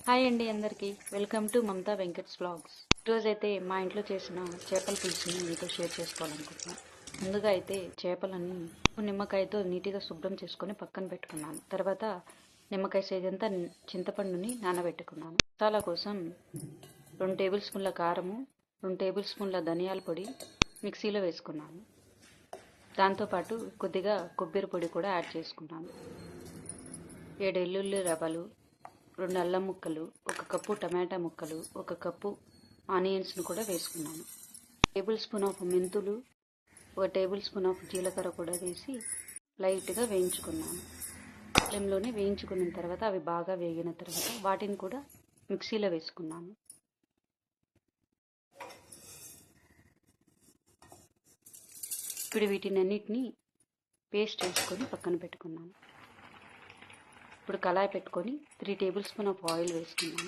Hi అండి అందరికీ welcome to Mamata Venkat's vlogs. ఈరోజైతే మా ఇంట్లో చేసిన చేపల పులుసుని మీతో షేర్ చేసుకోవాలనుకుంటున్నాను. ముందుగా అయితే చేపలని నిమ్మకాయతో నీట్గా శుభ్రం చేసుకొని పక్కన పెట్టుకున్నాను. తర్వాత నిమ్మకాయ సైజంతా చింతపండుని నానబెట్టుకున్నాను. మసాలా కోసం 2 టేబుల్ స్పూన్ల కారము, 2 టేబుల్ స్పూన్ల ధనియాల పొడి మిక్సీలో వేసుకున్నాను. దాంతోపాటు కొద్దిగా కొబ్బరి పొడి కూడా యాడ్ చేసుకున్నాను. 7 ఎల్లుల్లి రవ్వలు, 2 అల్లం ముక్కలు, 1 కప్పు టమాటా ముక్కలు, 1 కప్పు ఆనియన్స్ను కూడా వేసుకున్నాను. టేబుల్ స్పూన్ ఆఫ్ మెంతులు, 1 టేబుల్ స్పూన్ ఆఫ్ జీలకర్ర కూడా వేసి లైట్గా వేయించుకున్నాను. ఫ్లేమ్లోనే వేయించుకున్న తర్వాత అవి బాగా వేగిన తర్వాత వాటిని కూడా మిక్సీలో వేసుకున్నాను. ఇప్పుడు వీటినన్నిటిని పేస్ట్ చేసుకొని పక్కన పెట్టుకున్నాను. ఇప్పుడు కళాయి పెట్టుకొని 3 టేబుల్ స్పూన్ ఆఫ్ ఆయిల్ వేసుకున్నాను.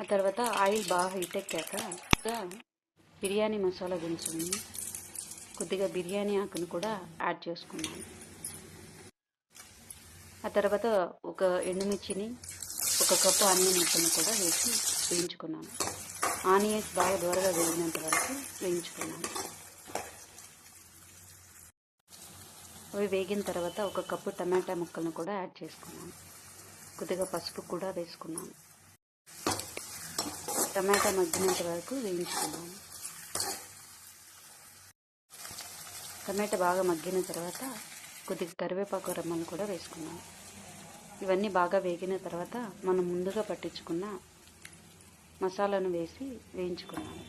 ఆ తర్వాత ఆయిల్ బాగా హీట్ ఎక్కాక బిర్యానీ మసాలా దినుసులని, కొద్దిగా బిర్యానీ ఆకును కూడా యాడ్ చేసుకున్నాను. ఆ తర్వాత ఒక ఎండుమిర్చిని, 1 కప్పు ఆనియన్ ముక్కలను కూడా వేసి వేయించుకున్నాను. ఆనియన్స్ బాగా దూరగా వేగినంత వరకు వేయించుకున్నాను. అవి వేగిన తర్వాత 1 కప్పు టమాటా ముక్కలను కూడా యాడ్ చేసుకున్నాను. కొద్దిగా పసుపు కూడా వేసుకున్నాను. టమాటా మగ్గినంత వరకు వేయించుకున్నాను. టమాటా బాగా మగ్గిన తర్వాత కొద్దిగా కరివేపాకు రెమ్మను కూడా వేసుకున్నాను. ఇవన్నీ బాగా వేగిన తర్వాత మనం ముందుగా పట్టించుకున్న మసాలాను వేసి వేయించుకున్నాను.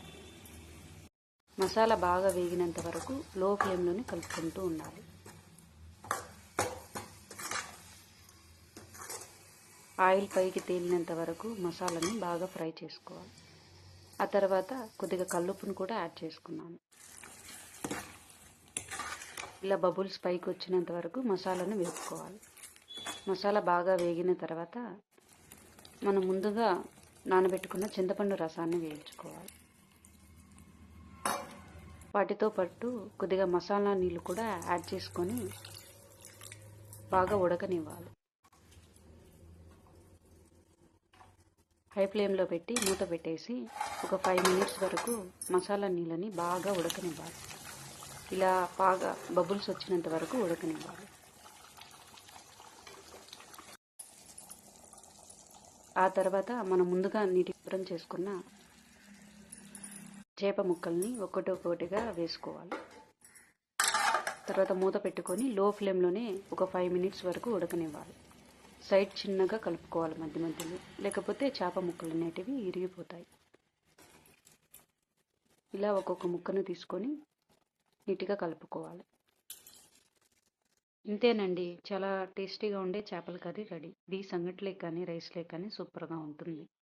మసాలా బాగా వేగినంత వరకు లో ఫ్లేమ్లోనే కలుపుకుంటూ ఉండాలి. ఆయిల్ పైకి తేలినంత వరకు మసాలాని బాగా ఫ్రై చేసుకోవాలి. ఆ తర్వాత కొద్దిగా కల్లుప్పును కూడా యాడ్ చేసుకున్నాను. ఇలా బబుల్స్ పైకి వచ్చినంత వరకు మసాలాను వేపుకోవాలి. మసాలా బాగా వేగిన తర్వాత మనం ముందుగా నానబెట్టుకున్న చింతపండు రసాన్ని వేయించుకోవాలి. వాటితో పాటు కొద్దిగా మసాలా నీళ్ళు కూడా యాడ్ చేసుకొని బాగా ఉడకనివ్వాలి. హై ఫ్లేమ్లో పెట్టి మూత పెట్టేసి ఒక 5 మినిట్స్ వరకు మసాలా నీళ్ళని బాగా ఉడకనివ్వాలి. ఇలా బాగా బబుల్స్ వచ్చినంత వరకు ఉడకనివ్వాలి. ఆ తర్వాత మనం ముందుగా శుభ్రం చేసుకున్న చేప ముక్కల్ని ఒక్కొక్కటిగా వేసుకోవాలి. తర్వాత మూత పెట్టుకొని లో ఫ్లేమ్లోనే ఒక 5 మినిట్స్ వరకు ఉడకనివ్వాలి. సైడ్ చిన్నగా కలుపుకోవాలి మధ్య మధ్యలో, లేకపోతే చేప ముక్కలు అనేటివి ఇరిగిపోతాయి. ఇలా ఒక్కొక్క ముక్కను తీసుకొని నీట్గా కలుపుకోవాలి. ఇంతేనండి, చాలా టేస్టీగా ఉండే చేపల కర్రీ రెడీ. ఇది సంగట్లేక కానీ రైస్ లేక కానీ సూపర్గా ఉంటుంది.